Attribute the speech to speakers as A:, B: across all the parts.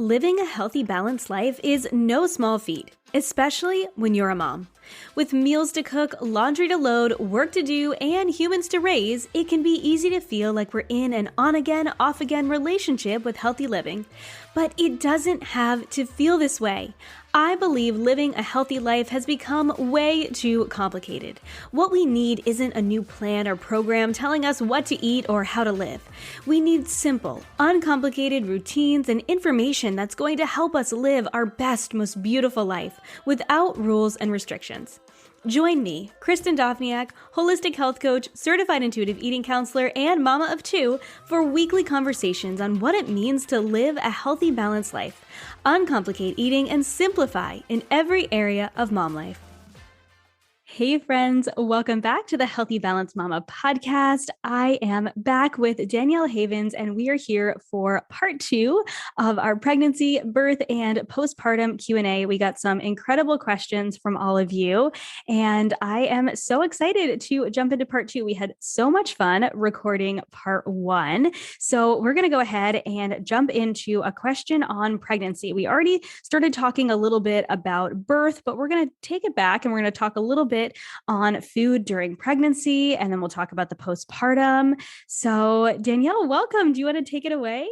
A: Living a healthy, balanced life is no small feat, especially when you're a mom. With meals to cook, laundry to load, work to do, and humans to raise, it can be easy to feel like we're in an on-again, off-again relationship with healthy living. But it doesn't have to feel this way. I believe living a healthy life has become way too complicated. What we need isn't a new plan or program telling us what to eat or how to live. We need simple, uncomplicated routines and information that's going to help us live our best, most beautiful life without rules and restrictions. Join me, Kristin Dovbniak, holistic health coach, certified intuitive eating counselor, and mama of two, for weekly conversations on what it means to live a healthy, balanced life, uncomplicate eating, and simplify in every area of mom life. Hey friends, welcome back to the Healthy Balanced Mama podcast. I am back with Danielle Havens, and we are here for part 2 of our pregnancy, birth, and postpartum Q&A. We got some incredible questions from all of you, and I am so excited to jump into part 2. We had so much fun recording part 1. So we're going to go ahead and jump into a question on pregnancy. We already started talking a little bit about birth, but we're going to take it back and we're going to talk a little bit on food during pregnancy, and then we'll talk about the postpartum. So Danielle, welcome. Do you want to take it away?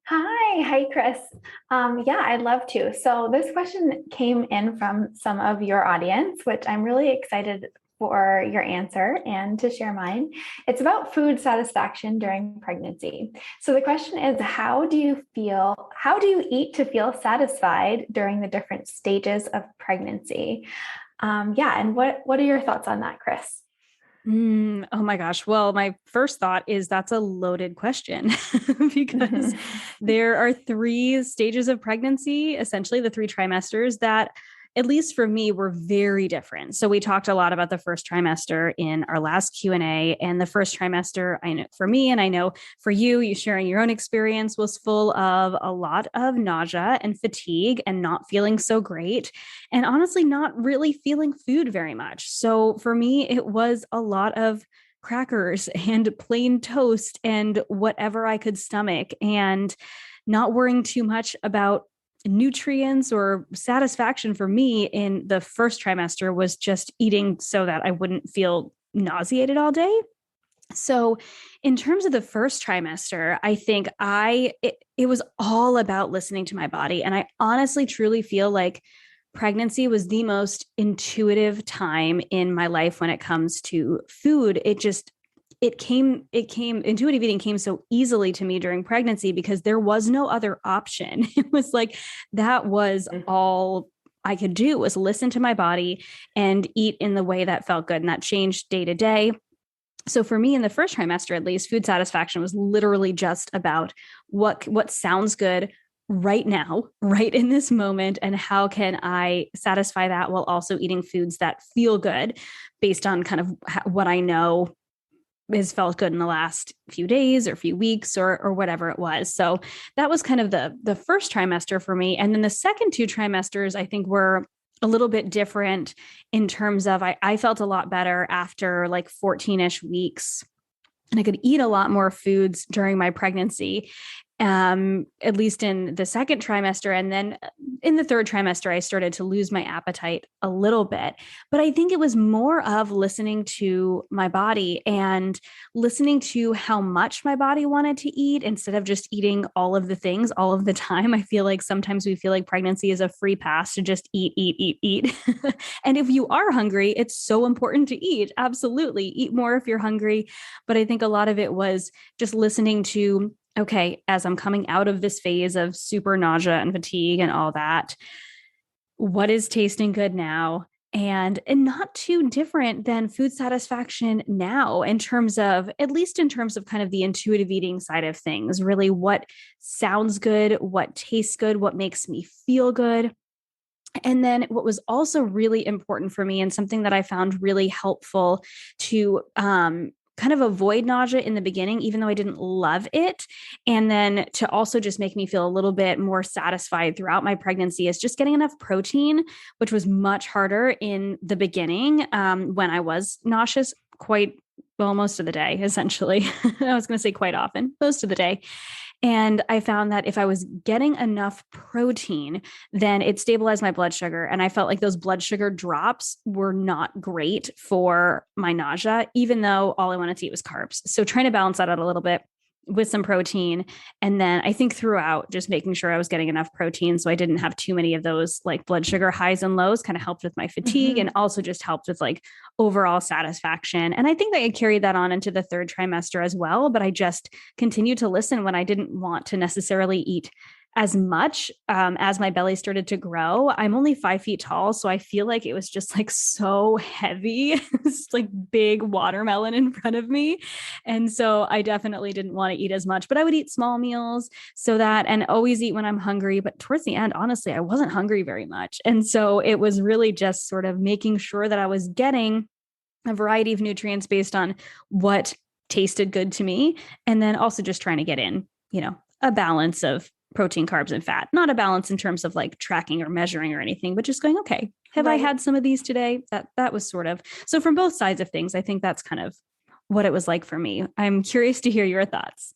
B: Hi, Chris. I'd love to. So this question came in from some of your audience, which I'm really excited for your answer and to share mine. It's about food satisfaction during pregnancy. So the question is, how do you eat to feel satisfied during the different stages of pregnancy? And what are your thoughts on that, Chris?
A: Oh my gosh. Well, my first thought is that's a loaded question because there are 3 stages of pregnancy, essentially the 3 trimesters that, at least for me, were very different. So we talked a lot about the first trimester in our last Q&A, and the first trimester, I know for me, and I know for you sharing your own experience, was full of a lot of nausea and fatigue and not feeling so great, and honestly, not really feeling food very much. So for me, it was a lot of crackers and plain toast and whatever I could stomach, and not worrying too much about nutrients or satisfaction. For me in the first trimester was just eating so that I wouldn't feel nauseated all day. So in terms of the first trimester, I think it was all about listening to my body. And I honestly, truly feel like pregnancy was the most intuitive time in my life when it comes to food. Intuitive eating came so easily to me during pregnancy because there was no other option. It was like, that was all I could do, was listen to my body and eat in the way that felt good. And that changed day to day. So for me in the first trimester, at least, food satisfaction was literally just about what sounds good right now, right in this moment, and how can I satisfy that while also eating foods that feel good based on kind of what I know has felt good in the last few days or few weeks or whatever it was. So that was kind of the first trimester for me. And then the second 2 trimesters, I think, were a little bit different in terms of, I felt a lot better after like 14-ish weeks, and I could eat a lot more foods during my pregnancy. At least in the second trimester. And then in the third trimester, I started to lose my appetite a little bit. But I think it was more of listening to my body and listening to how much my body wanted to eat instead of just eating all of the things all of the time. I feel like sometimes we feel like pregnancy is a free pass to just eat. And if you are hungry, it's so important to eat. Absolutely. Eat more if you're hungry. But I think a lot of it was just listening to, okay, as I'm coming out of this phase of super nausea and fatigue and all that, what is tasting good now? And not too different than food satisfaction now in terms of, at least in terms of kind of the intuitive eating side of things, really what sounds good, what tastes good, what makes me feel good. And then what was also really important for me, and something that I found really helpful to kind of avoid nausea in the beginning, even though I didn't love it. And then to also just make me feel a little bit more satisfied throughout my pregnancy is just getting enough protein, which was much harder in the beginning when I was nauseous most of the day, essentially. I was going to say quite often, most of the day. And I found that if I was getting enough protein, then it stabilized my blood sugar. And I felt like those blood sugar drops were not great for my nausea, even though all I wanted to eat was carbs. So trying to balance that out a little bit with some protein. And then I think throughout, just making sure I was getting enough protein so I didn't have too many of those like blood sugar highs and lows kind of helped with my fatigue and also just helped with like overall satisfaction. And I think that I carried that on into the third trimester as well. But I just continued to listen when I didn't want to necessarily eat as much as my belly started to grow. I'm only 5 feet tall, so I feel like it was just like so heavy, this like big watermelon in front of me. And so I definitely didn't want to eat as much, but I would eat small meals so that, and always eat when I'm hungry. But towards the end, honestly, I wasn't hungry very much. And so it was really just sort of making sure that I was getting a variety of nutrients based on what tasted good to me. And then also just trying to get in, a balance of protein, carbs, and fat, not a balance in terms of like tracking or measuring or anything, but just going, okay, have I had some of these today? That was sort of, so from both sides of things, I think that's kind of what it was like for me. I'm curious to hear your thoughts.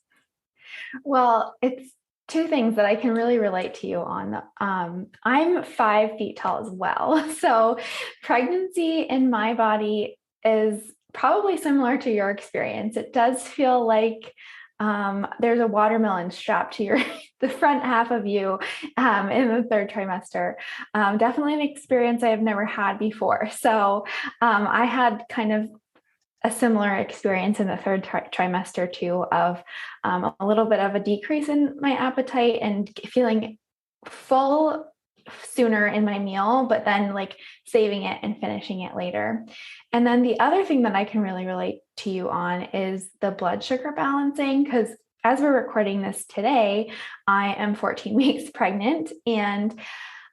B: Well, it's two things that I can really relate to you on. I'm 5 feet tall as well. So pregnancy in my body is probably similar to your experience. It does feel like there's a watermelon strapped to the front half of you in the third trimester. Definitely an experience I have never had before. So I had kind of a similar experience in the third trimester too, of a little bit of a decrease in my appetite and feeling full sooner in my meal, but then like saving it and finishing it later. And then the other thing that I can really relate to you on is the blood sugar balancing, because as we're recording this today, I am 14 weeks pregnant, and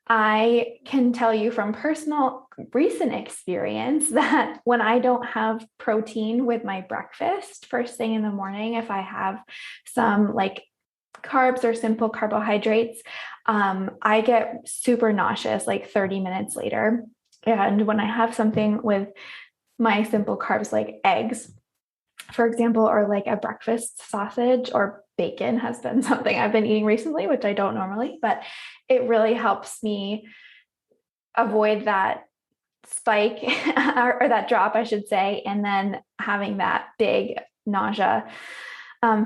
B: I can tell you from personal recent experience that when I don't have protein with my breakfast first thing in the morning, if I have some like carbs or simple carbohydrates, I get super nauseous like 30 minutes later. And when I have something with my simple carbs, like eggs, for example, or like a breakfast sausage or bacon has been something I've been eating recently, which I don't normally, but it really helps me avoid that spike or that drop, I should say, and then having that big nausea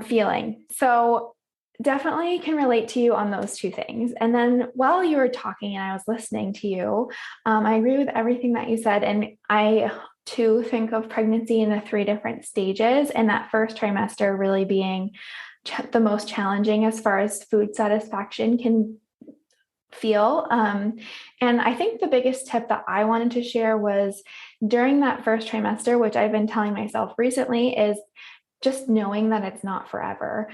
B: feeling. So definitely can relate to you on those two things. And then while you were talking and I was listening to you, I agree with everything that you said. And I too think of pregnancy in the 3 different stages, and that first trimester really being the most challenging as far as food satisfaction can feel. And I think the biggest tip that I wanted to share was during that first trimester, which I've been telling myself recently, is just knowing that it's not forever,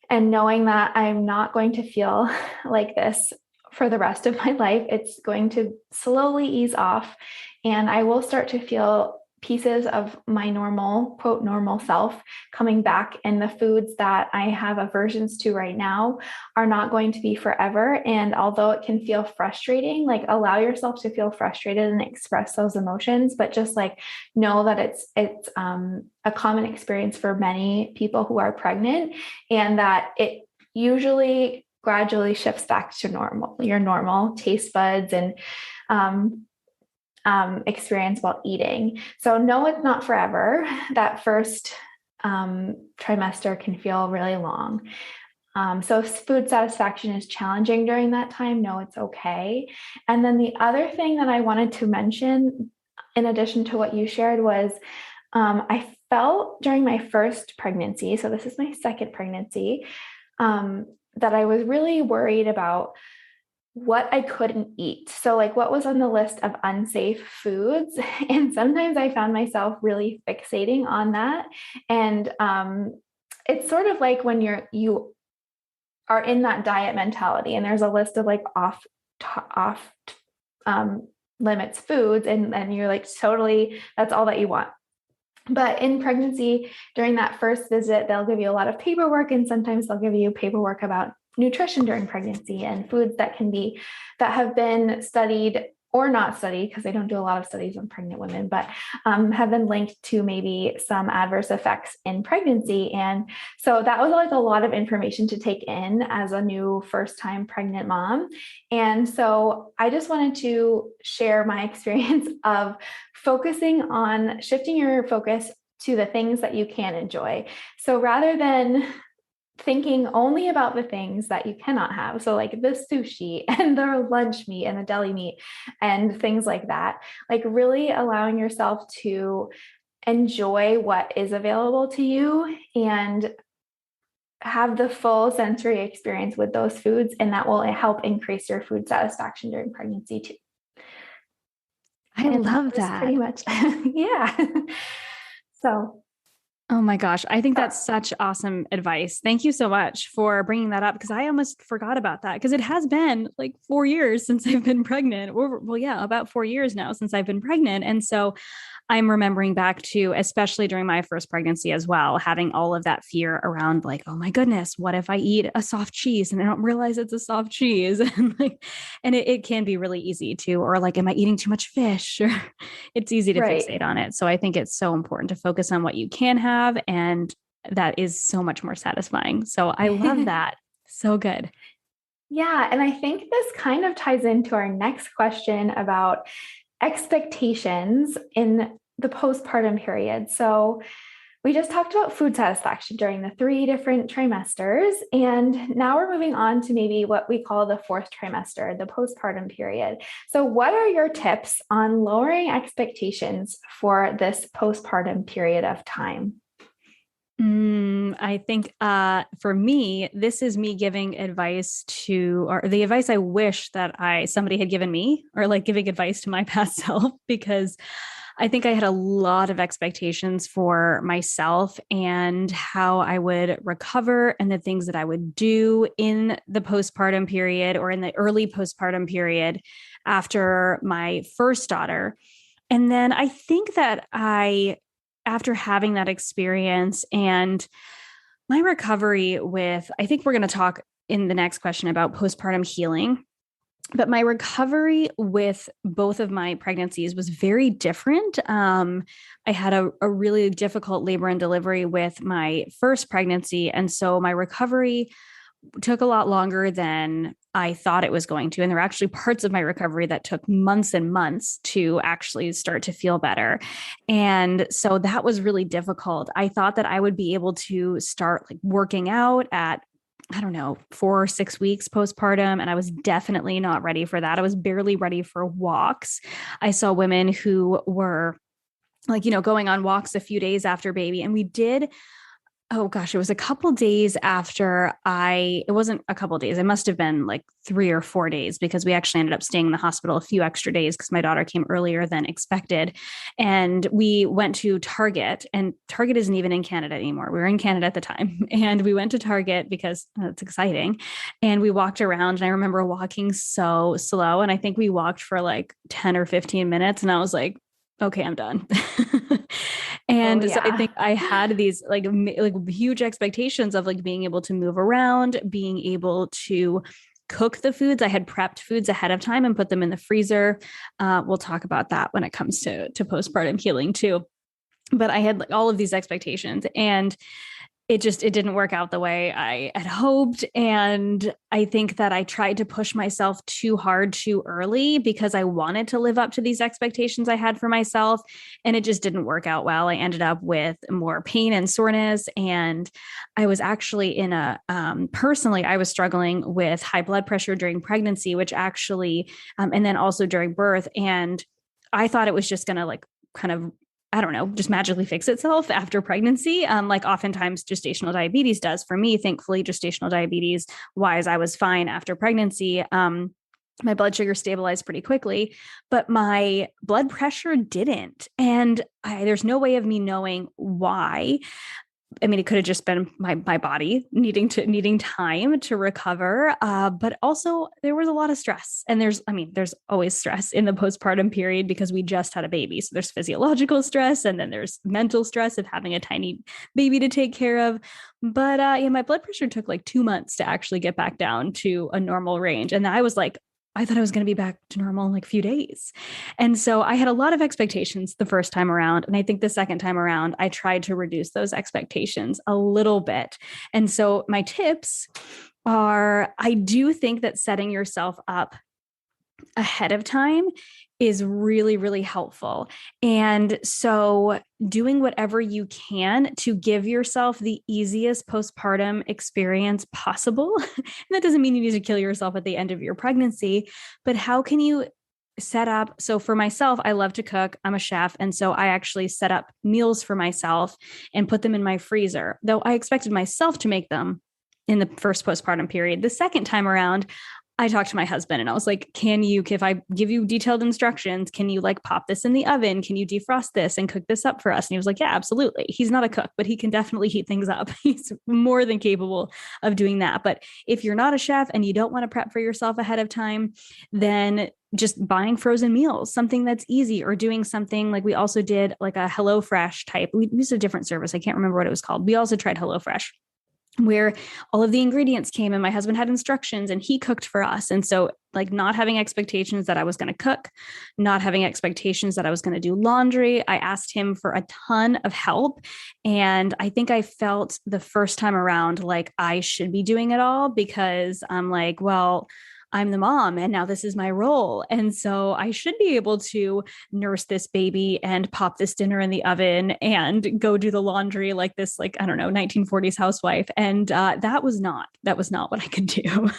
B: and knowing that I'm not going to feel like this for the rest of my life. It's going to slowly ease off, and I will start to feel pieces of my normal, quote, normal self coming back. And the foods that I have aversions to right now are not going to be forever. And although it can feel frustrating, like allow yourself to feel frustrated and express those emotions, but just like know that it's a common experience for many people who are pregnant, and that it usually gradually shifts back to normal, your normal taste buds and experience while eating. So no, it's not forever. That first trimester can feel really long. So if food satisfaction is challenging during that time, no, it's okay. And then the other thing that I wanted to mention, in addition to what you shared, was I felt during my first pregnancy, so this is my second pregnancy, that I was really worried about what I couldn't eat. So like what was on the list of unsafe foods. And sometimes I found myself really fixating on that. And it's sort of like when you are in that diet mentality and there's a list of like off limits foods, and you're like totally, that's all that you want. But in pregnancy, during that first visit, they'll give you a lot of paperwork, and sometimes they'll give you paperwork about nutrition during pregnancy and foods that have been studied or not studied, because I don't do a lot of studies on pregnant women, but have been linked to maybe some adverse effects in pregnancy. And so that was like a lot of information to take in as a new first time pregnant mom. And so I just wanted to share my experience of focusing on shifting your focus to the things that you can enjoy. So rather than thinking only about the things that you cannot have. So like the sushi and the lunch meat and the deli meat and things like that, like really allowing yourself to enjoy what is available to you and have the full sensory experience with those foods. And that will help increase your food satisfaction during pregnancy too.
A: I love that.
B: Pretty much. Yeah. So
A: oh my gosh. I think that's such awesome advice. Thank you so much for bringing that up, because I almost forgot about that, because it has been like 4 years since I've been pregnant. Well, yeah, about 4 years now since I've been pregnant. And so I'm remembering back to, especially during my first pregnancy as well, having all of that fear around like, oh my goodness, what if I eat a soft cheese and I don't realize it's a soft cheese? And like, and it can be really easy to, or like, am I eating too much fish? Or it's easy to fixate on it. So I think it's so important to focus on what you can have. And that is so much more satisfying. So I love that. So good.
B: Yeah. And I think this kind of ties into our next question about expectations in the postpartum period. So we just talked about food satisfaction during the 3 different trimesters. And now we're moving on to maybe what we call the 4th trimester, the postpartum period. So what are your tips on lowering expectations for this postpartum period of time?
A: I think for me, this is me giving advice to, or the advice I wish that somebody had given me, or like giving advice to my past self, because I think I had a lot of expectations for myself and how I would recover and the things that I would do in the postpartum period or in the early postpartum period after my first daughter. And then I think that after having that experience and my recovery I think we're going to talk in the next question about postpartum healing, but my recovery with both of my pregnancies was very different. I had a really difficult labor and delivery with my first pregnancy. And so my recovery took a lot longer than I thought it was going to. And there were actually parts of my recovery that took months and months to actually start to feel better. And so that was really difficult. I thought that I would be able to start like working out at, I don't know, 4 or 6 weeks postpartum. And I was definitely not ready for that. I was barely ready for walks. I saw women who were like, going on walks a few days after baby. And we did, oh gosh, it was a couple days after it wasn't a couple days. It must've been like 3 or 4 days, because we actually ended up staying in the hospital a few extra days because my daughter came earlier than expected. And we went to Target, and Target isn't even in Canada anymore. We were in Canada at the time, and we went to Target because it's exciting. And we walked around, and I remember walking so slow. And I think we walked for like 10 or 15 minutes, and I was like, okay, I'm done. And so I think I had these like huge expectations of like being able to move around, being able to cook the foods. I had prepped foods ahead of time and put them in the freezer. We'll talk about that when it comes to postpartum healing too. But I had like all of these expectations, and it didn't work out the way I had hoped. And I think that I tried to push myself too hard too early because I wanted to live up to these expectations I had for myself. And it just didn't work out well. I ended up with more pain and soreness. And I was actually personally, I was struggling with high blood pressure during pregnancy, which actually, and then also during birth. And I thought it was just going to like kind of, I don't know, just magically fix itself after pregnancy. Like oftentimes gestational diabetes does. For me, thankfully, gestational diabetes wise, I was fine after pregnancy. My blood sugar stabilized pretty quickly, but my blood pressure didn't. And there's no way of me knowing why. I mean, it could have just been my body needing time to recover. But also there was a lot of stress, and there's always stress in the postpartum period because we just had a baby. So there's physiological stress, and then there's mental stress of having a tiny baby to take care of. But my blood pressure took like 2 months to actually get back down to a normal range. And I was like I thought I was going to be back to normal in like a few days. And so I had a lot of expectations the first time around. And I think the second time around, I tried to reduce those expectations a little bit. And so my tips are, I do think that setting yourself up ahead of time is really, really helpful. And so doing whatever you can to give yourself the easiest postpartum experience possible. And that doesn't mean you need to kill yourself at the end of your pregnancy, but how can you set up? So for myself, I love to cook. I'm a chef. And so I actually set up meals for myself and put them in my freezer, though I expected myself to make them in the first postpartum period. The second time around, I talked to my husband and I was like, if I give you detailed instructions, can you like pop this in the oven? Can you defrost this and cook this up for us? And he was like, yeah, absolutely. He's not a cook, but he can definitely heat things up. He's more than capable of doing that. But if you're not a chef and you don't want to prep for yourself ahead of time, then just buying frozen meals, something that's easy, or doing something like we also did like a HelloFresh type. We used a different service. I can't remember what it was called. We also tried HelloFresh, where all of the ingredients came and my husband had instructions and he cooked for us. And so like not having expectations that I was going to cook, not having expectations that I was going to do laundry. I asked him for a ton of help. And I think I felt the first time around like I should be doing it all, because I'm like, well, I'm the mom and now this is my role. And so I should be able to nurse this baby and pop this dinner in the oven and go do the laundry like this, like, I don't know, 1940s housewife. And that was not what I could do.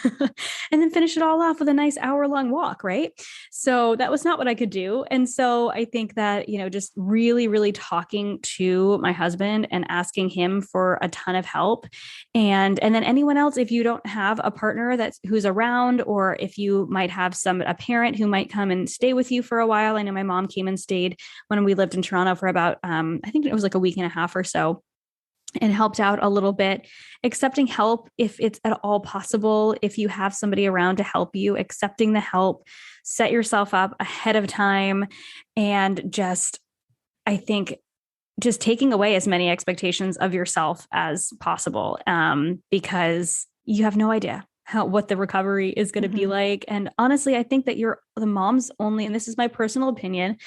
A: And then finish it all off with a nice hour-long walk, right? So that was not what I could do. And so I think that, just really, really talking to my husband and asking him for a ton of help. And then anyone else, if you don't have a partner who's around, or if you might have a parent who might come and stay with you for a while. I know my mom came and stayed when we lived in Toronto for about, I think it was like a week and a half or so, and helped out a little bit. Accepting help if it's at all possible. If you have somebody around to help you, accepting the help, set yourself up ahead of time, and I think just taking away as many expectations of yourself as possible, because you have no idea what the recovery is going to be like. And honestly, I think that you're the mom's only, and this is my personal opinion,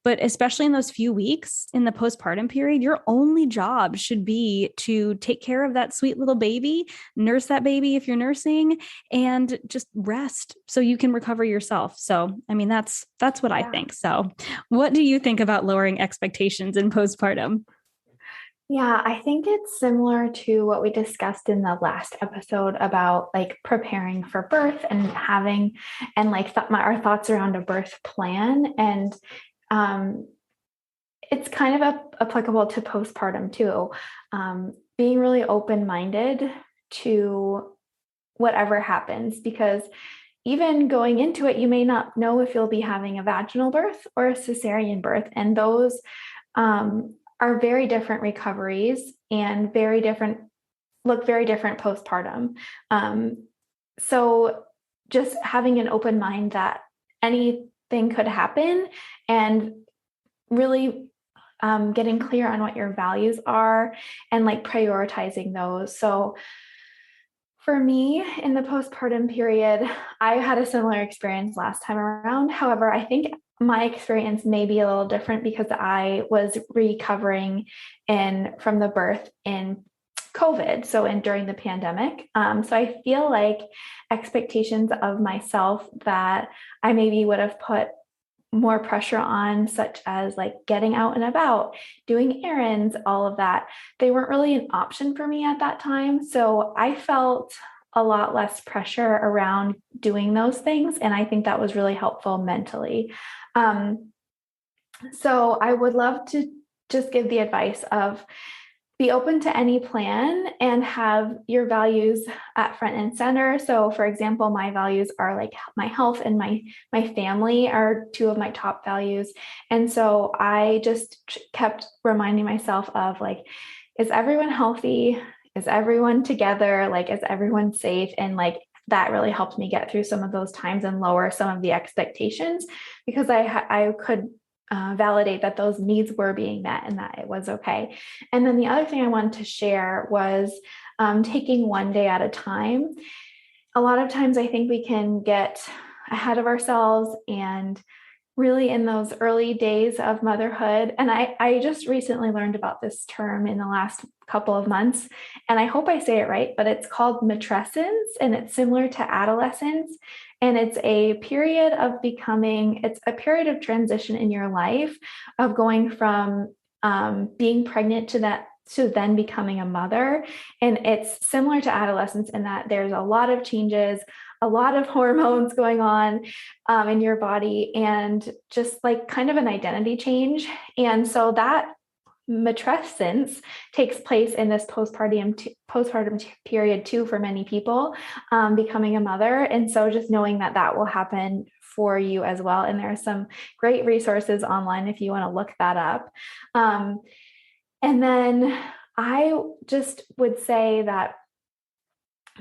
A: but especially in those few weeks in the postpartum period, your only job should be to take care of that sweet little baby, nurse that baby if you're nursing, and just rest so you can recover yourself. So, I mean, that's what I think. So what do you think about lowering expectations in postpartum?
B: Yeah, I think it's similar to what we discussed in the last episode about like preparing for birth and having, and like our thoughts around a birth plan. And it's kind of applicable to postpartum too. Being really open-minded to whatever happens, because even going into it, you may not know if you'll be having a vaginal birth or a cesarean birth. And those, are very different recoveries and look very different postpartum. So just having an open mind that anything could happen, and really getting clear on what your values are and like prioritizing those. So for me in the postpartum period, I had a similar experience last time around. However, I think my experience may be a little different because I was recovering from the birth in COVID. So during the pandemic. So I feel like expectations of myself that I maybe would have put more pressure on, such as like getting out and about, doing errands, all of that, they weren't really an option for me at that time. So I felt a lot less pressure around doing those things. And I think that was really helpful mentally. So I would love to just give the advice of be open to any plan and have your values at front and center. So for example, my values are like my health and my family are two of my top values. And so I just kept reminding myself of like, is everyone healthy? Is everyone together? Like, is everyone safe? And like, that really helped me get through some of those times and lower some of the expectations, because I could validate that those needs were being met and that it was okay. And then the other thing I wanted to share was taking one day at a time. A lot of times I think we can get ahead of ourselves and really in those early days of motherhood. And I just recently learned about this term in the last couple of months, and I hope I say it right, but it's called matrescence, and it's similar to adolescence. And it's a period of it's a period of transition in your life of going from being pregnant to then becoming a mother. And it's similar to adolescence in that there's a lot of changes, a lot of hormones going on in your body, and just like kind of an identity change. And so that matrescence takes place in this postpartum period too for many people, becoming a mother. And so just knowing that that will happen for you as well. And there are some great resources online if you want to look that up. And then I just would say that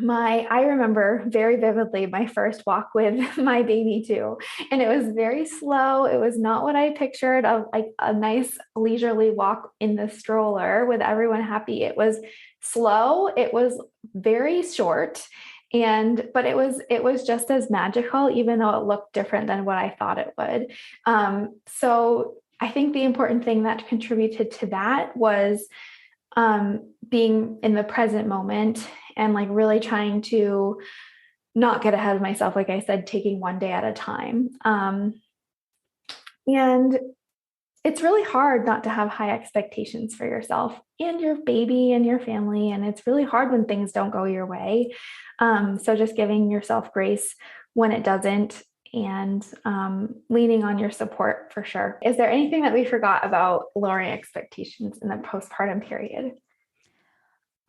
B: I remember very vividly my first walk with my baby too. And it was very slow. It was not what I pictured of like a nice leisurely walk in the stroller with everyone happy. It was slow. It was very short. But it was just as magical, even though it looked different than what I thought it would. So I think the important thing that contributed to that was being in the present moment and like really trying to not get ahead of myself. Like I said, taking one day at a time. And it's really hard not to have high expectations for yourself and your baby and your family. And it's really hard when things don't go your way. So just giving yourself grace when it doesn't, and leaning on your support for sure. Is there anything that we forgot about lowering expectations in the postpartum period?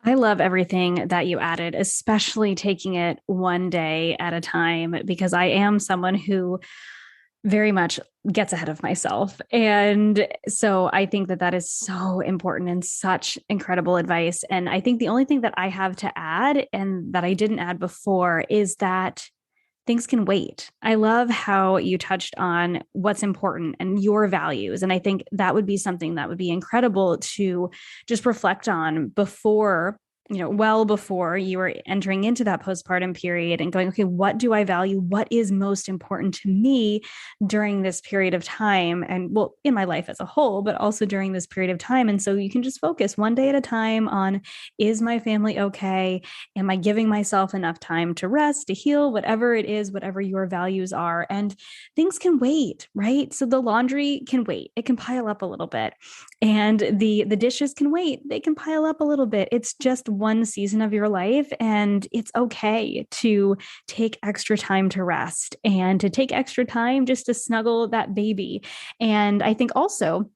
A: I love everything that you added, especially taking it one day at a time, because I am someone who very much gets ahead of myself. And so I think that that is so important and such incredible advice. And I think the only thing that I have to add, and that I didn't add before, is that things can wait. I love how you touched on what's important and your values. And I think that would be something that would be incredible to just reflect on before, well before you were entering into that postpartum period and going, okay, what do I value? What is most important to me during this period of time? And well, in my life as a whole, but also during this period of time. And so you can just focus one day at a time on, is my family okay? Am I giving myself enough time to rest, to heal, whatever it is, whatever your values are? And things can wait, right? So the laundry can wait. It can pile up a little bit. And the dishes can wait. They can pile up a little bit. It's just one season of your life, and it's okay to take extra time to rest and to take extra time just to snuggle that baby. And I think also,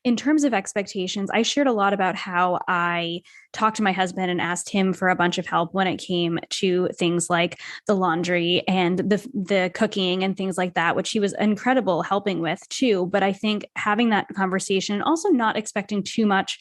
A: in terms of expectations, I shared a lot about how I talked to my husband and asked him for a bunch of help when it came to things like the laundry and the cooking and things like that, which he was incredible helping with too. But I think having that conversation and also not expecting too much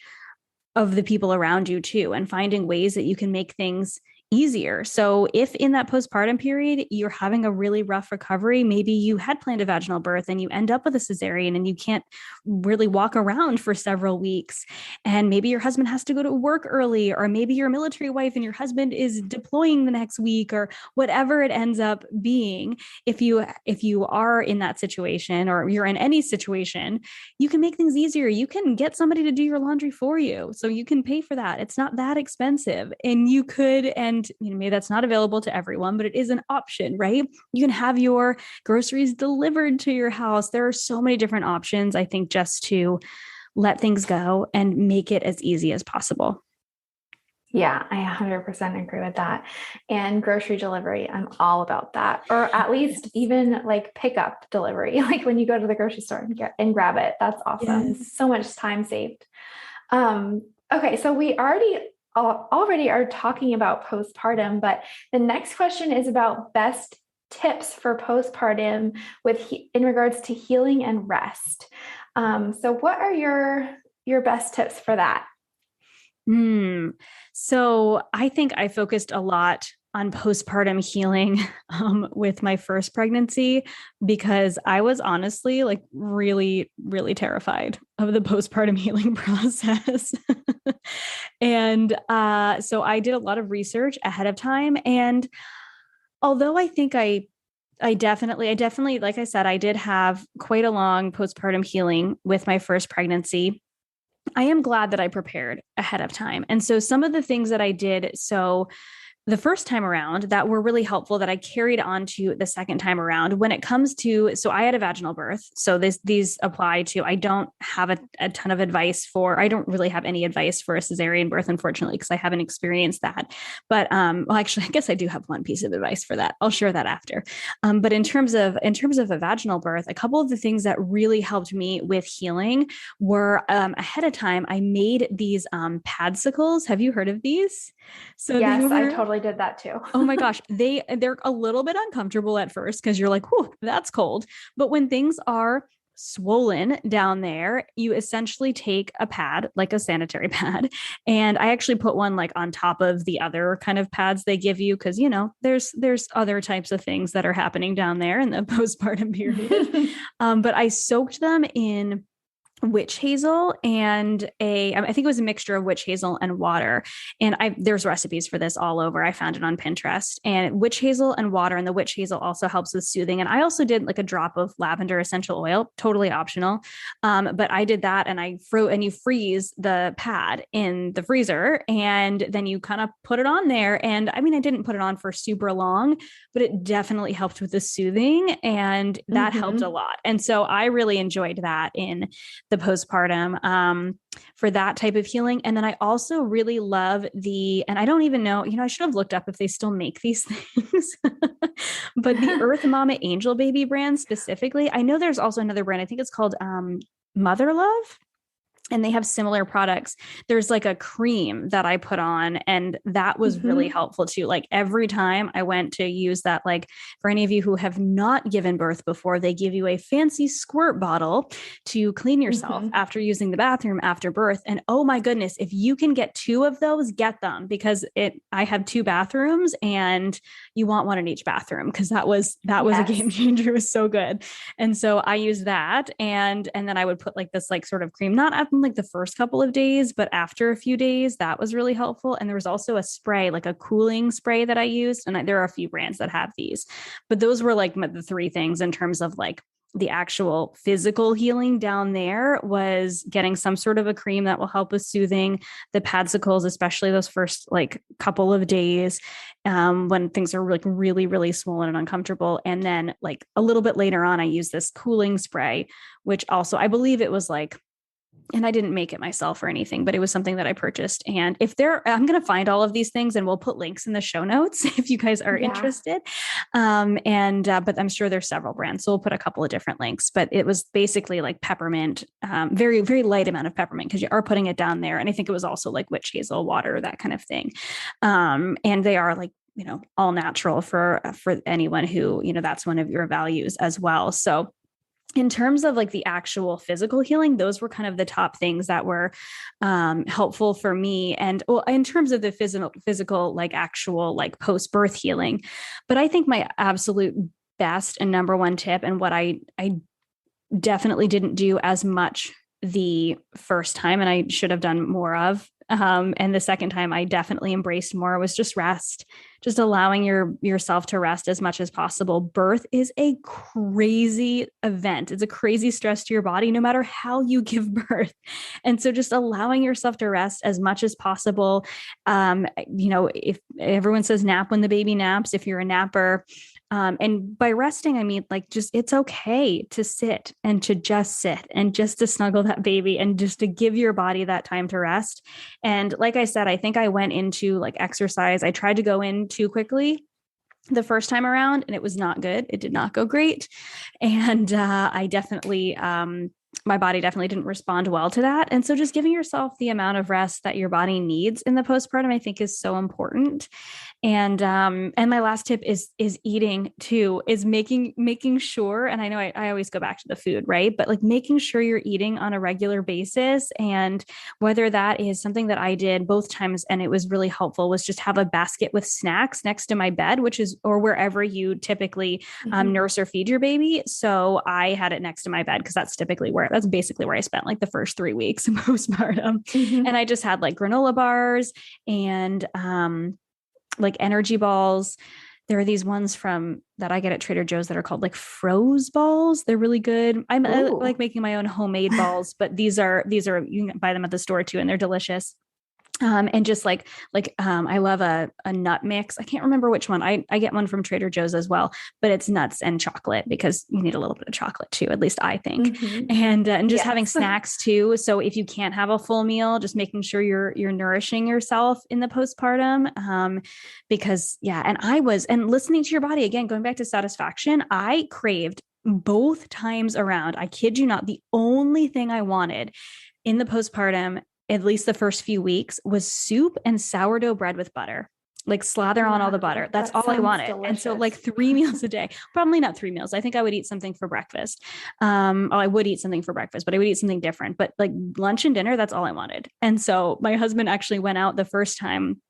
A: of the people around you too, and finding ways that you can make things easier. So if in that postpartum period, you're having a really rough recovery, maybe you had planned a vaginal birth and you end up with a cesarean and you can't really walk around for several weeks. And maybe your husband has to go to work early, or maybe you're a military wife and your husband is deploying the next week, or whatever it ends up being. If you are in that situation, or you're in any situation, you can make things easier. You can get somebody to do your laundry for you. So you can pay for that. It's not that expensive. And you could, and maybe that's not available to everyone, but it is an option, right? You can have your groceries delivered to your house. There are so many different options, I think, just to let things go and make it as easy as possible.
B: Yeah, I 100% agree with that. And grocery delivery, I'm all about that. Or at least even like pickup delivery, like when you go to the grocery store and grab it. That's awesome.
A: Yes.
B: So much time saved. Okay, so we already are talking about postpartum, but the next question is about best tips for postpartum in regards to healing and rest. So what are your best tips for that?
A: So I think I focused a lot on postpartum healing with my first pregnancy, because I was honestly like really, really terrified of the postpartum healing process. And so I did a lot of research ahead of time. And although I think I I definitely, like I said, I did have quite a long postpartum healing with my first pregnancy. I am glad that I prepared ahead of time. And so some of the things that I did, so the first time around that were really helpful that I carried on to the second time around when it comes to, so I had a vaginal birth. So these apply to, I don't have a ton of advice for, I don't really have any advice for a cesarean birth, unfortunately, because I haven't experienced that. But well, actually, I guess I do have one piece of advice for that. I'll share that after. But in terms of a vaginal birth, a couple of the things that really helped me with healing were ahead of time, I made these padsicles. Have you heard of these?
B: So yes, I totally did that too.
A: Oh my gosh. They're a little bit uncomfortable at first because you're like, whew, that's cold. But when things are swollen down there, you essentially take a pad, like a sanitary pad. And I actually put one like on top of the other kind of pads they give you. Cause there's other types of things that are happening down there in the postpartum period. But I soaked them in witch hazel and I think it was a mixture of witch hazel and water. And there's recipes for this all over. I found it on Pinterest, and witch hazel and water, and the witch hazel also helps with soothing. And I also did like a drop of lavender essential oil, totally optional. But I did that, and you freeze the pad in the freezer, and then you kind of put it on there. And I mean, I didn't put it on for super long, but it definitely helped with the soothing, and that helped a lot. And so I really enjoyed that in the postpartum for that type of healing. And then I also really love and I don't even know, I should have looked up if they still make these things, but the Earth Mama Angel Baby brand specifically, I know there's also another brand. I think it's called Mother Love. And they have similar products. There's like a cream that I put on, and that was really helpful too. Like every time I went to use that, like for any of you who have not given birth before, they give you a fancy squirt bottle to clean yourself after using the bathroom after birth. And oh my goodness, if you can get 2 of those, get them, because I have 2 bathrooms and you want one in each bathroom, because that was a game changer. It was so good. And so I used that, and then I would put like this like sort of cream, not after like the first couple of days, but after a few days, that was really helpful. And there was also a spray, like a cooling spray that I used. And there are a few brands that have these, but those were like the 3 things in terms of like the actual physical healing down there, was getting some sort of a cream that will help with soothing, the padsicles, especially those first like couple of days when things are like really, really swollen and uncomfortable. And then like a little bit later on, I used this cooling spray, which also, I believe it was like, and I didn't make it myself or anything, but it was something that I purchased. And I'm going to find all of these things, and we'll put links in the show notes if you guys are interested. But I'm sure there's several brands, so we'll put a couple of different links. But it was basically like peppermint, very, very light amount of peppermint, because you are putting it down there. And I think it was also like witch hazel water, that kind of thing. And they are like, all natural for anyone who, that's one of your values as well. So in terms of like the actual physical healing, those were kind of the top things that were helpful for me. And well, in terms of the physical, like actual like post-birth healing, but I think my absolute best and number one tip, and what I definitely didn't do as much the first time, and I should have done more of, and the second time I definitely embraced more, was just rest, just allowing yourself to rest as much as possible. Birth is a crazy event. It's a crazy stress to your body, no matter how you give birth. And so just allowing yourself to rest as much as possible. If everyone says nap when the baby naps, if you're a napper, and by resting, I mean, like, just, it's okay to sit and to just sit and just to snuggle that baby and just to give your body that time to rest. And like I said, I think I went into like exercise. I tried to go in too quickly the first time around, and it was not good. It did not go great. And I definitely, my body definitely didn't respond well to that. And so just giving yourself the amount of rest that your body needs in the postpartum, I think, is so important. And my last tip is eating too, is making sure, and I know I always go back to the food, right? But like making sure you're eating on a regular basis. And whether that is something that I did both times, and it was really helpful, was just have a basket with snacks next to my bed, or wherever you typically nurse or feed your baby. So I had it next to my bed, because that's basically where I spent like the first 3 weeks of postpartum. And I just had like granola bars and like energy balls. there are these ones that I get at Trader Joe's that are called like froze balls. They're really good. I like making my own homemade balls, but these are, you can buy them at the store too, and they're delicious. And just I love a nut mix. I can't remember which one. I get one from Trader Joe's as well, but it's nuts and chocolate because you need a little bit of chocolate too, at least I think. And just having snacks too. So if you can't have a full meal, just making sure you're nourishing yourself in the postpartum. Because and listening to your body again, going back to satisfaction, I craved both times around. I kid you not, the only thing I wanted in the postpartum, at least the first few weeks, was soup and sourdough bread with butter, like slather on all the butter. That's all I wanted. Delicious. And so like 3 meals a day, probably not 3 meals. I think I would eat something for breakfast. I would eat something for breakfast, but I would eat something different, but like lunch and dinner, that's all I wanted. And so my husband actually went out the first time,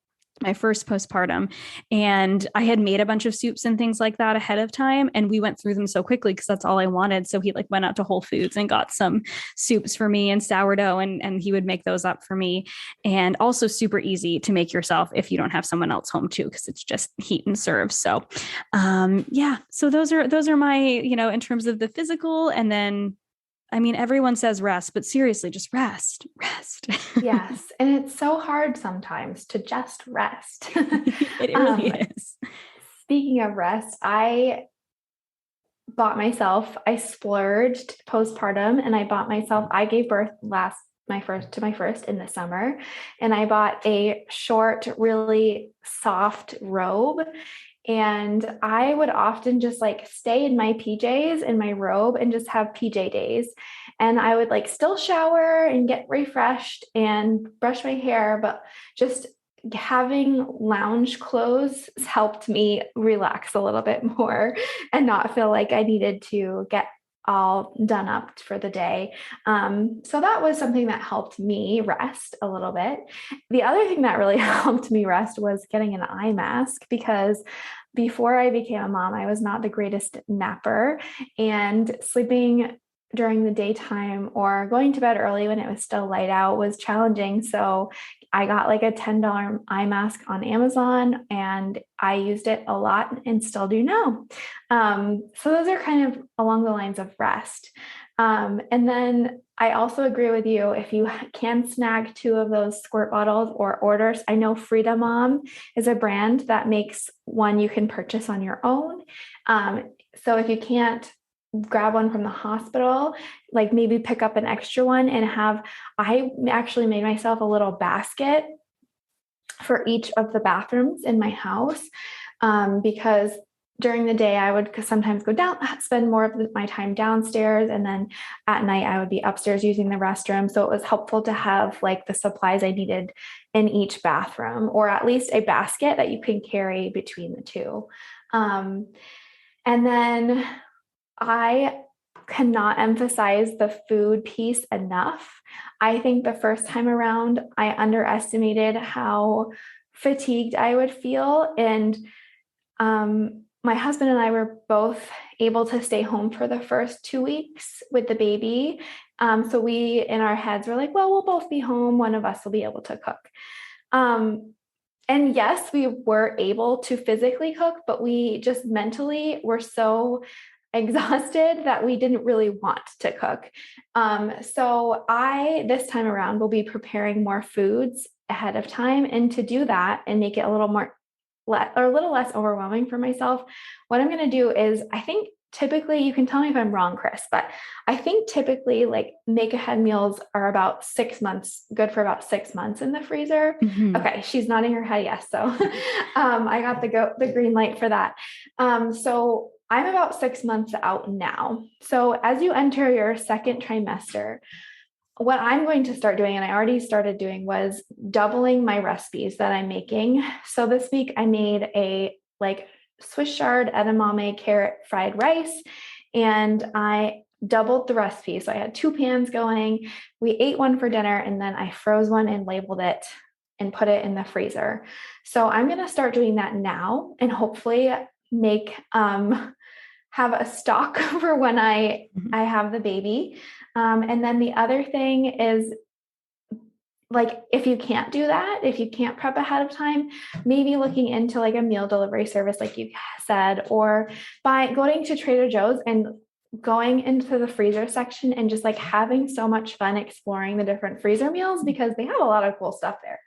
A: my first postpartum, and I had made a bunch of soups and things like that ahead of time. And we went through them so quickly because that's all I wanted. So he like went out to Whole Foods and got some soups for me and sourdough, and he would make those up for me. And also super easy to make yourself if you don't have someone else home too, because it's just heat and serve. So so those are my, in terms of the physical. And then I mean, everyone says rest, but seriously, just rest.
B: Yes. And it's so hard sometimes to just rest.
A: It really is.
B: Speaking of rest, I splurged postpartum, and I gave birth to my first in the summer. And I bought a short, really soft robe. And I would often just like stay in my PJs in my robe and just have PJ days. And I would like still shower and get refreshed and brush my hair, but just having lounge clothes helped me relax a little bit more and not feel like I needed to get all done up for the day. So that was something that helped me rest a little bit. The other thing that really helped me rest was getting an eye mask, because before I became a mom, I was not the greatest napper, and sleeping during the daytime or going to bed early when it was still light out was challenging. So I got like a $10 eye mask on Amazon, and I used it a lot and still do now. So those are kind of along the lines of rest. And then I also agree with you. If you can snag 2 of those squirt bottles or orders, I know Frida Mom is a brand that makes one you can purchase on your own. So if you can't grab one from the hospital, like maybe pick up an extra one and I actually made myself a little basket for each of the bathrooms in my house, because during the day I would sometimes go down, spend more of my time downstairs, and then at night I would be upstairs using the restroom. So it was helpful to have like the supplies I needed in each bathroom, or at least a basket that you can carry between the two. And then I cannot emphasize the food piece enough. I think the first time around, I underestimated how fatigued I would feel. And my husband and I were both able to stay home for the first 2 weeks with the baby. So we, in our heads, were like, well, we'll both be home. One of us will be able to cook. And yes, we were able to physically cook, but we just mentally were so exhausted that we didn't really want to cook. So this time around, will be preparing more foods ahead of time. And to do that and make it a little less overwhelming for myself, what I'm going to do is, I think typically, you can tell me if I'm wrong, Chris, but I think typically like make ahead meals are about 6 months, good for about 6 months in the freezer. Mm-hmm. Okay. She's nodding her head. Yes. So, I got the green light for that. So I'm about 6 months out now. So as you enter your second trimester, what I'm going to start doing, and I already started doing, was doubling my recipes that I'm making. So this week I made a Swiss chard edamame carrot fried rice, and I doubled the recipe. So I had 2 pans going. We ate one for dinner, and then I froze one and labeled it and put it in the freezer. So I'm going to start doing that now, and hopefully have a stock for when I have the baby. And then the other thing is like, if you can't do that, if you can't prep ahead of time, maybe looking into like a meal delivery service, like you said, or by going to Trader Joe's and going into the freezer section and just like having so much fun exploring the different freezer meals, because they have a lot of cool stuff there.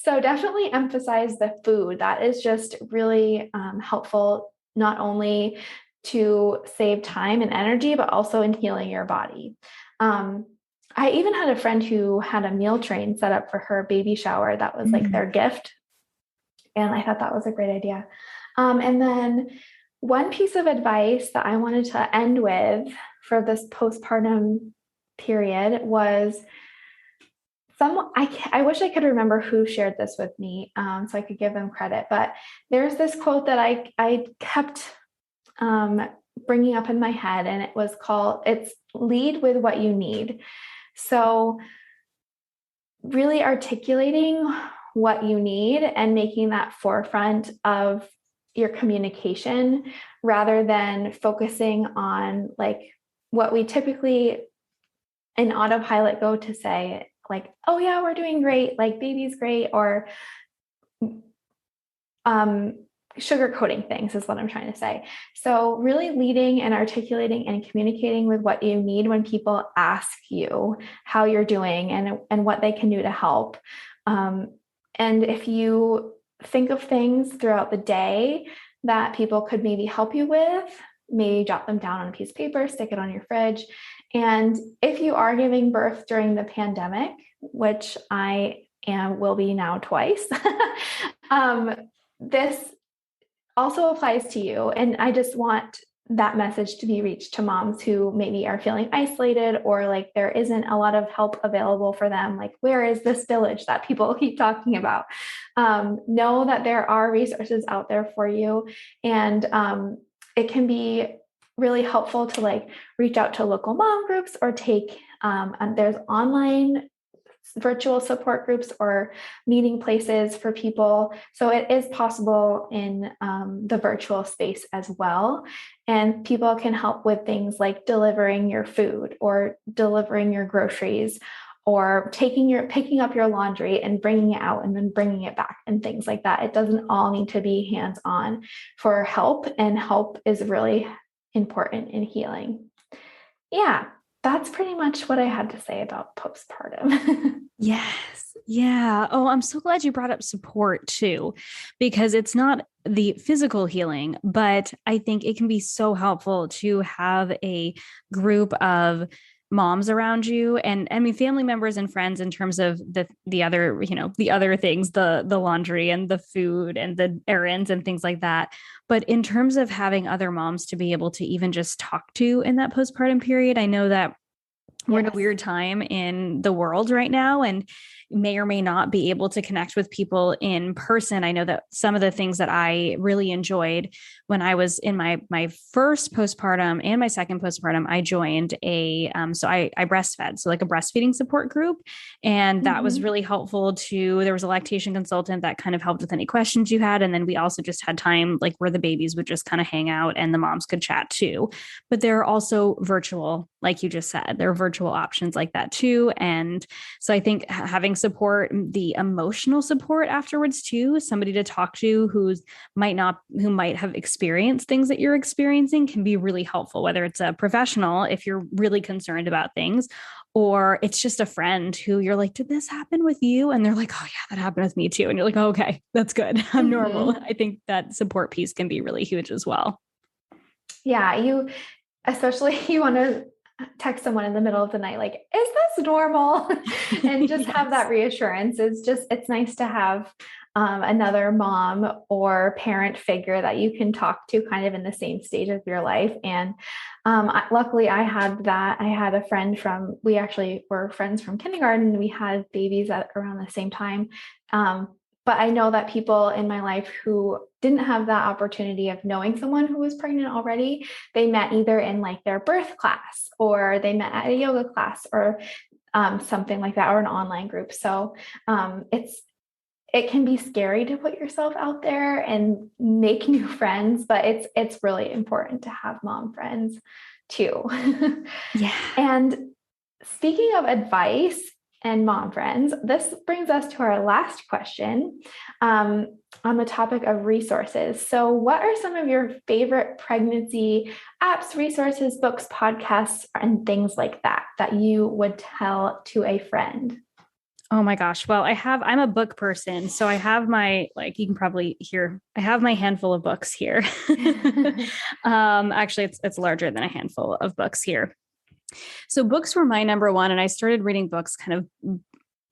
B: So definitely emphasize the food. That is just really helpful, not only to save time and energy, but also in healing your body. I even had a friend who had a meal train set up for her baby shower. That was like their gift. And I thought that was a great idea. And then one piece of advice that I wanted to end with for this postpartum period was I wish I could remember who shared this with me, so I could give them credit, but there's this quote that I kept bringing up in my head, and it's lead with what you need. So really articulating what you need and making that forefront of your communication, rather than focusing on like what we typically in autopilot go to say, like, oh yeah, we're doing great, like baby's great, or sugarcoating things is what I'm trying to say. So really leading and articulating and communicating with what you need when people ask you how you're doing and what they can do to help. And if you think of things throughout the day that people could maybe help you with, maybe jot them down on a piece of paper, stick it on your fridge. And if you are giving birth during the pandemic, which will be now twice, this also applies to you. And I just want that message to be reached to moms who maybe are feeling isolated, or like there isn't a lot of help available for them. Like, where is this village that people keep talking about? Know that there are resources out there for you. And it can be really helpful to like reach out to local mom groups, or take, there's online virtual support groups or meeting places for people. So it is possible in the virtual space as well. And people can help with things like delivering your food or delivering your groceries, or picking up your laundry and bringing it out and then bringing it back and things like that. It doesn't all need to be hands-on for help, and help is really important in healing. Yeah, that's pretty much what I had to say about postpartum.
A: Yes. Yeah. Oh, I'm so glad you brought up support too, because it's not the physical healing, but I think it can be so helpful to have a group of moms around you, and I mean family members and friends, in terms of the other, the other things, the laundry and the food and the errands and things like that. But in terms of having other moms to be able to even just talk to in that postpartum period, I know that we're in a weird time in the world right now, and may or may not be able to connect with people in person. I know that some of the things that I really enjoyed when I was in my first postpartum and my second postpartum, I joined I breastfed, so like a breastfeeding support group. And that was really helpful too. There was a lactation consultant that kind of helped with any questions you had. And then we also just had time like where the babies would just kind of hang out and the moms could chat too. But there are also virtual, like you just said, there are virtual options like that too. And so I think having support, the emotional support afterwards too, somebody to talk to who might have experienced things that you're experiencing, can be really helpful, whether it's a professional if you're really concerned about things, or it's just a friend who you're like, did this happen with you? And they're like, oh yeah, that happened with me too. And you're like, oh, okay, that's good. I'm normal. I think that support piece can be really huge as well.
B: Yeah, especially you want to text someone in the middle of the night, like, is this normal? And just have that reassurance. It's nice to have another mom or parent figure that you can talk to kind of in the same stage of your life. And luckily I had that. I had a friend we actually were friends from kindergarten. We had babies at around the same time. But I know that people in my life who didn't have that opportunity of knowing someone who was pregnant already, they met either in like their birth class, or they met at a yoga class, or something like that, or an online group. So it can be scary to put yourself out there and make new friends, but it's really important to have mom friends too.
A: Yeah.
B: And speaking of advice, and mom friends, this brings us to our last question on the topic of resources. So, what are some of your favorite pregnancy apps, resources, books, podcasts, and things like that that you would tell to a friend?
A: Oh my gosh. Well, I'm a book person. So I have you can probably hear, I have my handful of books here. Actually it's larger than a handful of books here. So books were my number one. And I started reading books kind of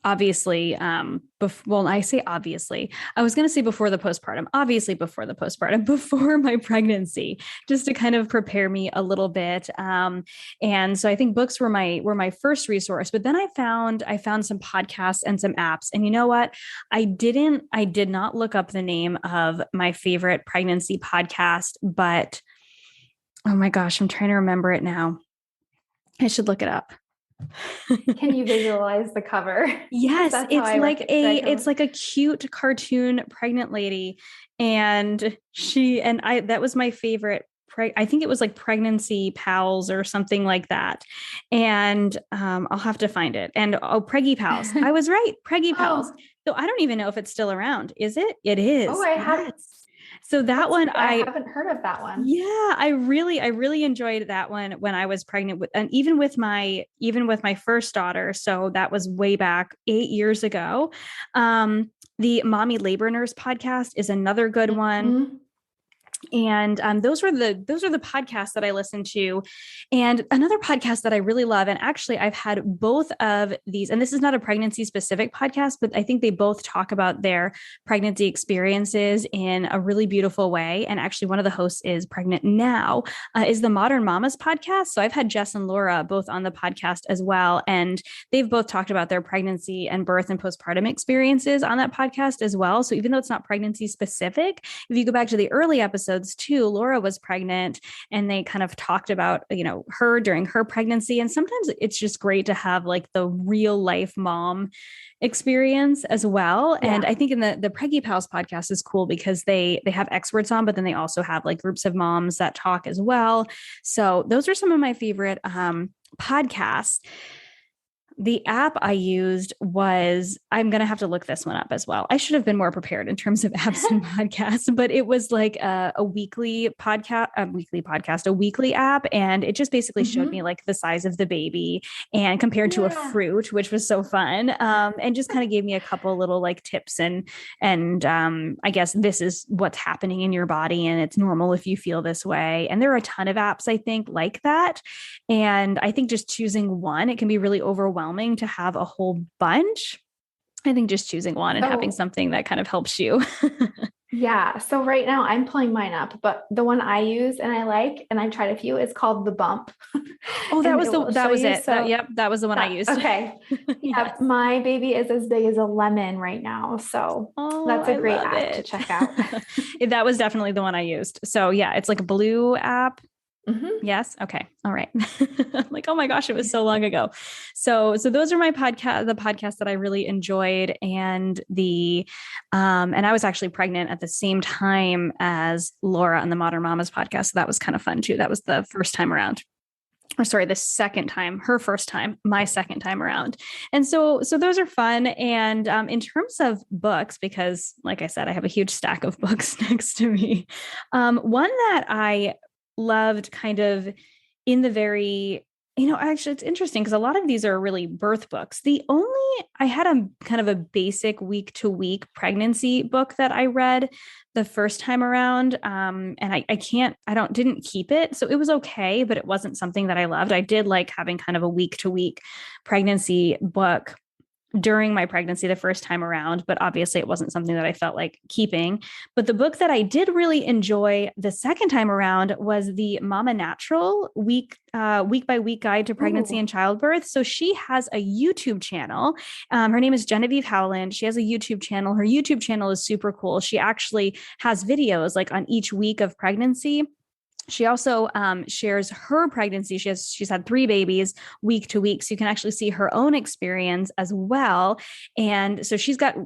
A: obviously, I say obviously, I was going to say before the postpartum, obviously before the postpartum, before my pregnancy, just to kind of prepare me a little bit. And so I think books were my first resource, but then I found some podcasts and some apps. And you know what? I did not look up the name of my favorite pregnancy podcast, but oh my gosh, I'm trying to remember it now. I should look it up.
B: Can you visualize the cover?
A: Yes, it's like a cute cartoon pregnant lady, and that was my favorite. I think it was like Pregnancy Pals or something like that. And I'll have to find it. And Preggy Pals. I was right. Preggy Pals. So I don't even know if it's still around. Is it? It is.
B: Oh, I haven't.
A: So that one,
B: I haven't heard of that one.
A: Yeah, I really enjoyed that one when I was pregnant and even with my first daughter. So that was way back 8 years ago. The Mommy Labor Nurse podcast is another good one. And those are the podcasts that I listen to. And another podcast that I really love, and actually I've had both of these, and this is not a pregnancy specific podcast, but I think they both talk about their pregnancy experiences in a really beautiful way. And actually one of the hosts is pregnant now, is the Modern Mamas podcast. So I've had Jess and Laura both on the podcast as well. And they've both talked about their pregnancy and birth and postpartum experiences on that podcast as well. So even though it's not pregnancy specific, if you go back to the early episodes too, Laura was pregnant and they kind of talked about, her during her pregnancy. And sometimes it's just great to have like the real life mom experience as well. Yeah. And I think in the Preggy Pals podcast is cool because they have experts on, but then they also have like groups of moms that talk as well. So those are some of my favorite podcasts. The app I used was, I'm going to have to look this one up as well. I should have been more prepared in terms of apps and podcasts, but it was like a weekly app. And it just basically showed me like the size of the baby and compared to a fruit, which was so fun. And just kind of gave me a couple little like tips and I guess this is what's happening in your body and it's normal if you feel this way. And there are a ton of apps, I think, like that. And I think just choosing one, it can be really overwhelming to have a whole bunch. I think just choosing one and having something that kind of helps you.
B: Yeah. So right now I'm pulling mine up, but the one I use and I like, and I've tried a few, is called The Bump.
A: Oh, that was it. That was the one I used.
B: Okay. Yes. My baby is as big as a lemon right now. So that's a great app to check out.
A: That was definitely the one I used. So yeah, it's like a blue app. Mm-hmm. Yes. Okay. All right. Like, oh my gosh, it was so long ago. So those are the podcasts that I really enjoyed. And and I was actually pregnant at the same time as Laura on the Modern Mamas podcast. So that was kind of fun too. That was the first time around. Or sorry, the second time, her first time, my second time around. And so those are fun. And in terms of books, because like I said, I have a huge stack of books next to me. One that I loved kind of in the very, actually it's interesting because a lot of these are really birth books. I had a kind of a basic week to week pregnancy book that I read the first time around. And I didn't keep it. So it was okay, but it wasn't something that I loved. I did like having kind of a week to week pregnancy book during my pregnancy the first time around, but obviously it wasn't something that I felt like keeping. But the book that I did really enjoy the second time around was the Mama Natural week by week guide to pregnancy and childbirth. So she has a YouTube channel. Her name is Genevieve Howland. She has a YouTube channel. Her YouTube channel is super cool. She actually has videos like on each week of pregnancy. She also shares her pregnancy. She's had 3 babies week to week. So you can actually see her own experience as well. And so she's got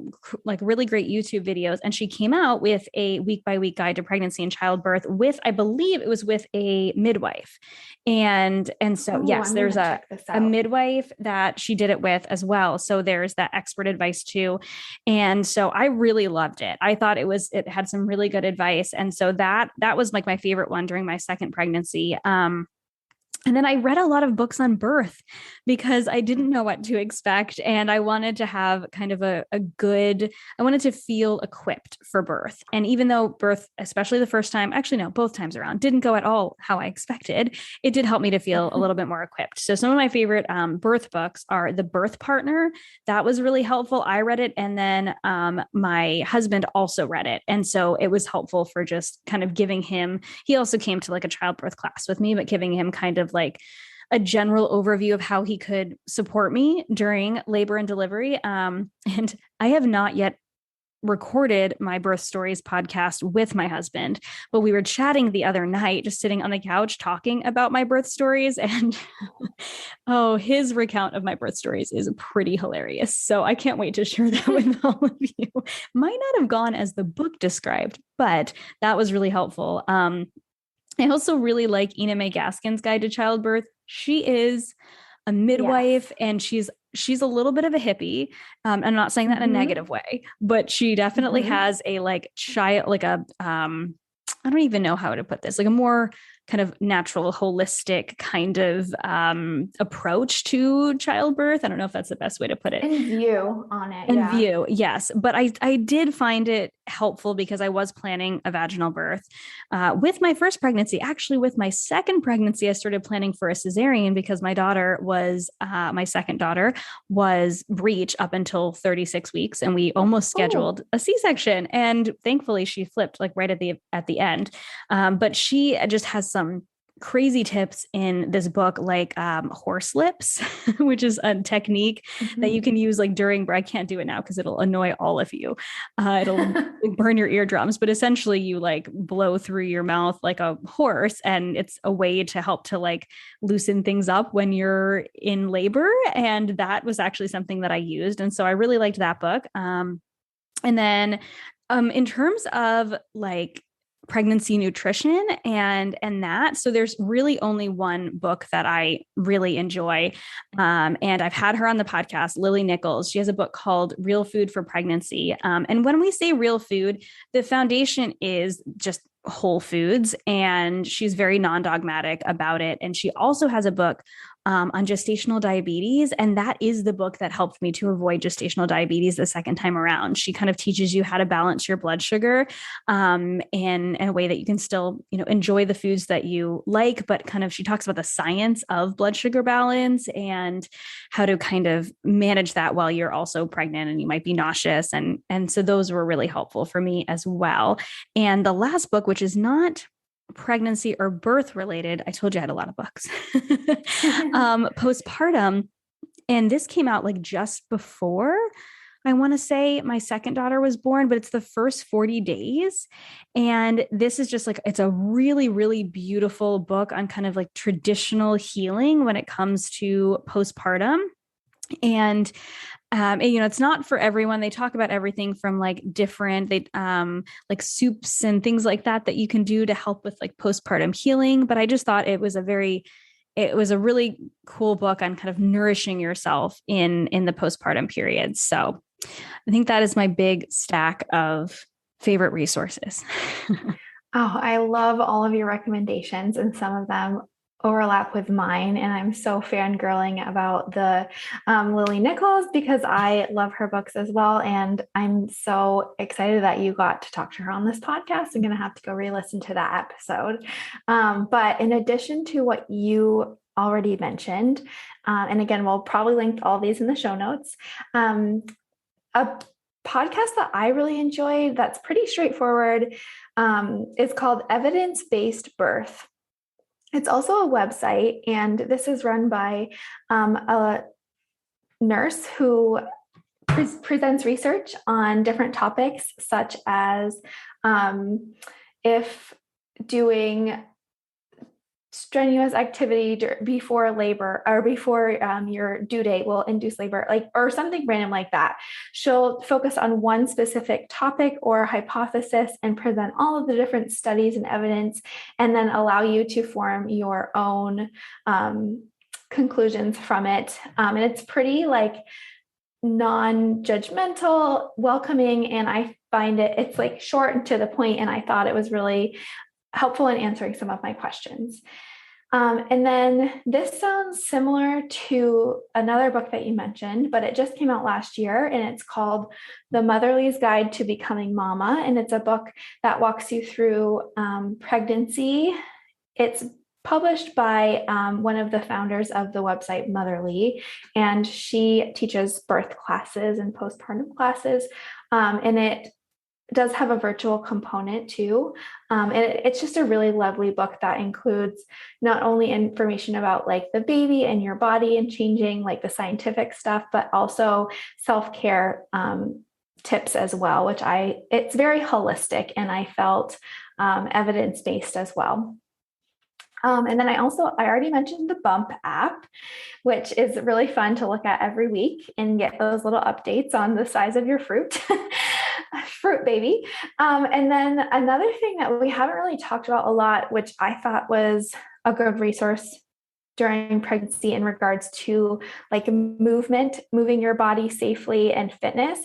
A: like really great YouTube videos. And she came out with a week by week guide to pregnancy and childbirth with, I believe it was with a midwife. And so, yes, there's a midwife that she did it with as well. So there's that expert advice too. And so I really loved it. I thought it had some really good advice. And so that was like my favorite one during my second pregnancy. And then I read a lot of books on birth because I didn't know what to expect. And I wanted to have kind of I wanted to feel equipped for birth. And even though birth, especially the first time, actually, no, both times around, didn't go at all how I expected, it did help me to feel a little bit more equipped. So some of my favorite birth books are The Birth Partner. That was really helpful. I read it. And then my husband also read it. And so it was helpful for just kind of giving him, he also came to like a childbirth class with me, but giving him kind of like a general overview of how he could support me during labor and delivery. And I have not yet recorded my birth stories podcast with my husband, but we were chatting the other night, just sitting on the couch talking about my birth stories. And his recount of my birth stories is pretty hilarious. So I can't wait to share that with all of you. Might not have gone as the book described, but that was really helpful. I also really like Ina May Gaskin's Guide to Childbirth. She is a midwife, and she's a little bit of a hippie. I'm not saying that in a negative way, but she definitely has a I don't even know how to put this, like a more kind of natural, holistic kind of approach to childbirth. I don't know if that's the best way to put it.
B: And view on it.
A: And view, yes. But I did find it helpful because I was planning a vaginal birth with my first pregnancy. Actually, with my second pregnancy, I started planning for a cesarean because my second daughter was breech up until 36 weeks. And we almost scheduled a C-section. And thankfully she flipped like right at the end. But she just has some crazy tips in this book, like horse lips, which is a technique that you can use like I can't do it now because it'll annoy all of you. It'll burn your eardrums, but essentially you like blow through your mouth like a horse. And it's a way to help to like loosen things up when you're in labor. And that was actually something that I used. And so I really liked that book. And then in terms of like pregnancy nutrition and that. So there's really only one book that I really enjoy. And I've had her on the podcast, Lily Nichols. She has a book called Real Food for Pregnancy. And when we say real food, the foundation is just whole foods, and she's very non-dogmatic about it. And she also has a book on gestational diabetes. And that is the book that helped me to avoid gestational diabetes the second time around. She kind of teaches you how to balance your blood sugar in a way that you can still, enjoy the foods that you like, but kind of, she talks about the science of blood sugar balance and how to kind of manage that while you're also pregnant and you might be nauseous. And so those were really helpful for me as well. And the last book, which is not pregnancy or birth related, I told you I had a lot of books, Postpartum. And this came out like just before, I want to say, my second daughter was born, but it's the first 40 days. And this is just like, it's a really, really beautiful book on kind of like traditional healing when it comes to postpartum. And it's not for everyone. They talk about everything from like different, like soups and things like that you can do to help with like postpartum healing. But I just thought it was a really cool book on kind of nourishing yourself in the postpartum period. So I think that is my big stack of favorite resources.
B: I love all of your recommendations, and some of them overlap with mine. And I'm so fangirling about the Lily Nichols because I love her books as well. And I'm so excited that you got to talk to her on this podcast. I'm going to have to go re-listen to that episode. But in addition to what you already mentioned, and again, we'll probably link all these in the show notes, a podcast that I really enjoyed that's pretty straightforward is called Evidence-Based Birth. It's also a website, and this is run by a nurse who presents research on different topics, such as if doing strenuous activity before labor or before your due date will induce labor, like, or something random like that. She'll focus on one specific topic or hypothesis and present all of the different studies and evidence, and then allow you to form your own conclusions from it. And it's pretty like non-judgmental, welcoming, and I find it's like short and to the point, and I thought it was really helpful in answering some of my questions. And then this sounds similar to another book that you mentioned, but it just came out last year, and it's called The Motherly's Guide to Becoming Mama. And it's a book that walks you through pregnancy. It's published by one of the founders of the website Motherly, and she teaches birth classes and postpartum classes. And it does have a virtual component too. And it's just a really lovely book that includes not only information about like the baby and your body and changing, like the scientific stuff, but also self-care tips as well, which it's very holistic, and I felt evidence-based as well. And then I already mentioned the Bump app, which is really fun to look at every week and get those little updates on the size of your fruit. Fruit baby. And then another thing that we haven't really talked about a lot, which I thought was a good resource during pregnancy in regards to like moving your body safely and fitness.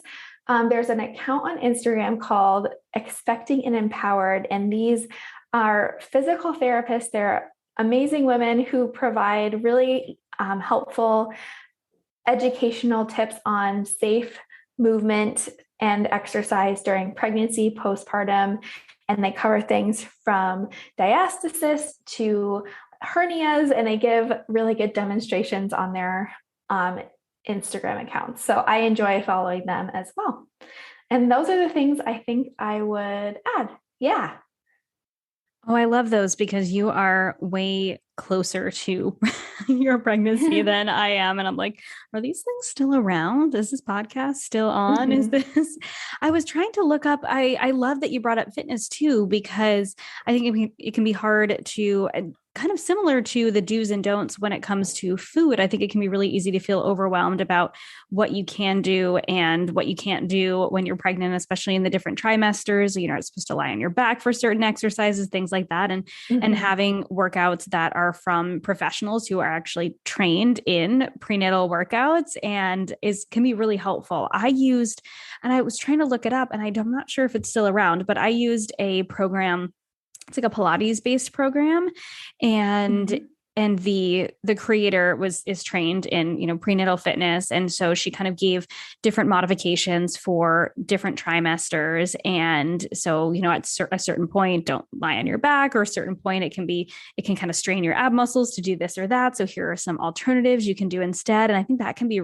B: There's an account on Instagram called Expecting and Empowered, and these are physical therapists. They're amazing women who provide really helpful educational tips on safe movement and exercise during pregnancy, postpartum, and they cover things from diastasis to hernias, and they give really good demonstrations on their Instagram accounts. So I enjoy following them as well. And those are the things I think I would add. Yeah.
A: Oh, I love those because you are way closer to your pregnancy than I am. And I'm like, are these things still around? Is this podcast still on? Is this, I was trying to look up, I love that you brought up fitness too, because I think it can be hard to kind of similar to the do's and don'ts when it comes to food. I think it can be really easy to feel overwhelmed about what you can do and what you can't do when you're pregnant, especially in the different trimesters. You know, it's supposed to lie on your back for certain exercises, things like that. And having workouts that are from professionals who are actually trained in prenatal workouts and can be really helpful. And I was trying to look it up, and I'm not sure if it's still around, but I used a program. It's like a Pilates based program, and the creator is trained in, prenatal fitness. And so she kind of gave different modifications for different trimesters. And so, at a certain point, don't lie on your back, or a certain point, it can kind of strain your ab muscles to do this or that. So here are some alternatives you can do instead. And I think that can be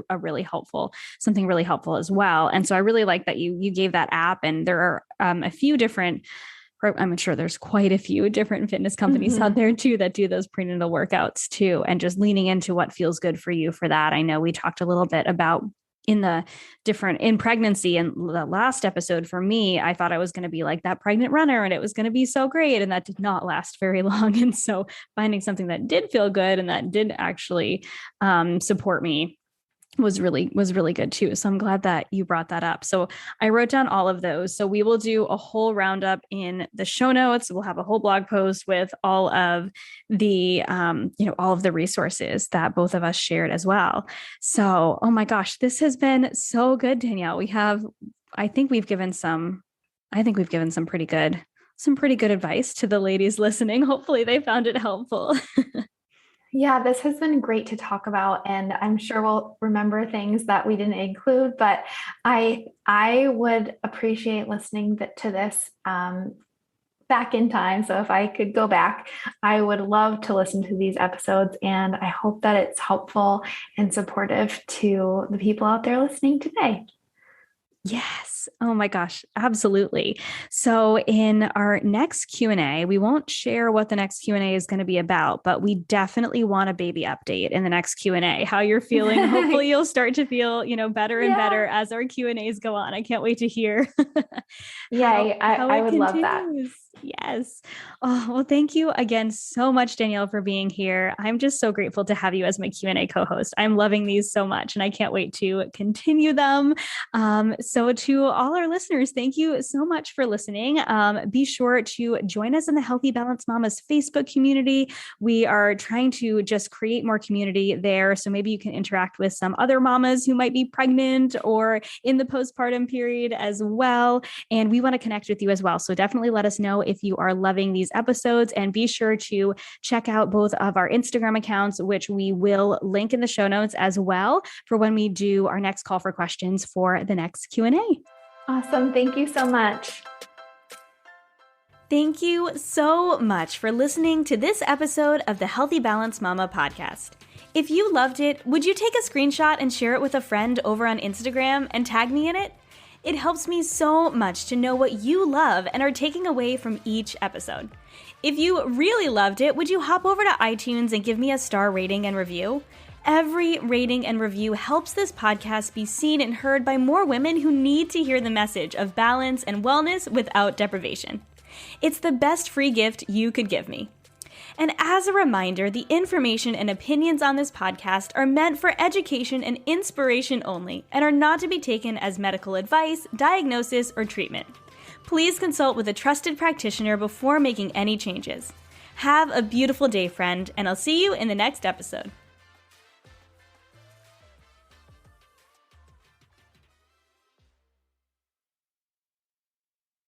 A: something really helpful as well. And so I really like that you gave that app, and there are a few different, I'm sure there's quite a few different fitness companies out there too that do those prenatal workouts too, and just leaning into what feels good for you for that. I know we talked a little bit about in pregnancy, and the last episode for me, I thought I was going to be like that pregnant runner and it was going to be so great. And that did not last very long. And so finding something that did feel good and that did actually support me was really good too. So I'm glad that you brought that up. So I wrote down all of those. So we will do a whole roundup in the show notes. We'll have a whole blog post with all of the, all of the resources that both of us shared as well. So, oh my gosh, this has been so good, Danielle. I think we've given some pretty good advice to the ladies listening. Hopefully they found it helpful.
B: Yeah, this has been great to talk about, and I'm sure we'll remember things that we didn't include, but I would appreciate listening to this back in time. So if I could go back, I would love to listen to these episodes, and I hope that it's helpful and supportive to the people out there listening today.
A: Yes. Oh my gosh. Absolutely. So in our next Q&A, we won't share what the next Q&A is going to be about, but we definitely want a baby update in the next Q&A, how you're feeling. Hopefully you'll start to feel, better and better as our Q&As go on. I can't wait to hear.
B: Yeah, I would love that.
A: Yes. Oh, well, thank you again so much, Danielle, for being here. I'm just so grateful to have you as my Q&A co-host. I'm loving these so much, and I can't wait to continue them. So to all our listeners, thank you so much for listening. Be sure to join us in the Healthy Balanced Mamas Facebook community. We are trying to just create more community there. So maybe you can interact with some other mamas who might be pregnant or in the postpartum period as well. And we want to connect with you as well. So definitely let us know if you are loving these episodes, and be sure to check out both of our Instagram accounts, which we will link in the show notes as well for when we do our next call for questions for the next Q&A.
B: Awesome. Thank you so much.
A: Thank you so much for listening to this episode of the Healthy Balanced Mama podcast. If you loved it, would you take a screenshot and share it with a friend over on Instagram and tag me in it? It helps me so much to know what you love and are taking away from each episode. If you really loved it, would you hop over to iTunes and give me a star rating and review? Every rating and review helps this podcast be seen and heard by more women who need to hear the message of balance and wellness without deprivation. It's the best free gift you could give me. And as a reminder, the information and opinions on this podcast are meant for education and inspiration only and are not to be taken as medical advice, diagnosis, or treatment. Please consult with a trusted practitioner before making any changes. Have a beautiful day, friend, and I'll see you in the next episode.